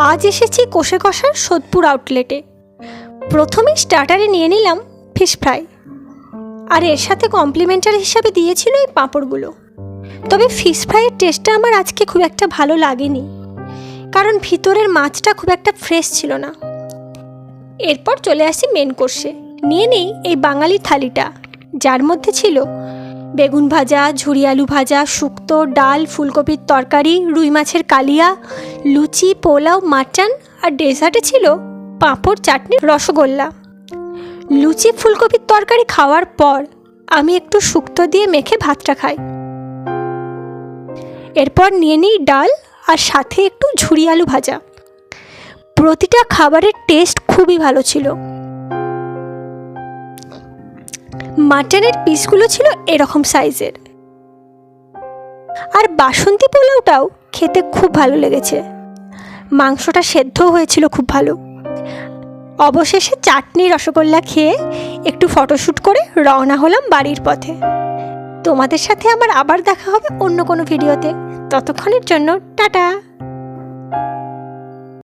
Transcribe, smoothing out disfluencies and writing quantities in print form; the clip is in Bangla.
আজ এসেছি কোষে কষার সোদপুর আউটলেটে। প্রথমেই স্টার্টারে নিয়ে নিলাম ফিশ ফ্রাই, আর এর সাথে কমপ্লিমেন্টারি হিসাবে দিয়েছিল এই পাঁপড়গুলো। তবে ফিশ ফ্রাইয়ের টেস্টটা আমার আজকে খুব একটা ভালো লাগেনি, কারণ ভিতরের মাছটা খুব একটা ফ্রেশ ছিল না। এরপর চলে আসি মেন কোর্সে। নিয়ে নিই এই বাঙালি থালিটা, যার মধ্যে ছিল বেগুন ভাজা, ঝুরি আলু ভাজা, শুক্তো, ডাল, ফুলকপির তরকারি, রুই মাছের কালিয়া, লুচি, পোলাও, মাটন, আর ডেজার্টে ছিল পাঁপড়, চাটনি, রসগোল্লা। লুচি ফুলকপির তরকারি খাওয়ার পর আমি একটু শুক্তো দিয়ে মেখে ভাতটা খাই। এরপর নিয়ে নিই ডাল আর সাথে একটু ঝুরি আলু ভাজা। প্রতিটা খাবারের টেস্ট খুবই ভালো ছিল। মাটনের পিসগুলো ছিল এরকম সাইজের, আর বাসন্তী পোলাওটাও খেতে খুব ভালো লেগেছে। মাংসটা সেদ্ধও হয়েছিল খুব ভালো। অবশেষে চাটনি, রসগোল্লা খেয়ে একটু ফটোশ্যুট করে রওনা হলাম বাড়ির পথে। তোমাদের সাথে আমার আবার দেখা হবে অন্য কোনো ভিডিওতে। ততক্ষণের জন্য টাটা।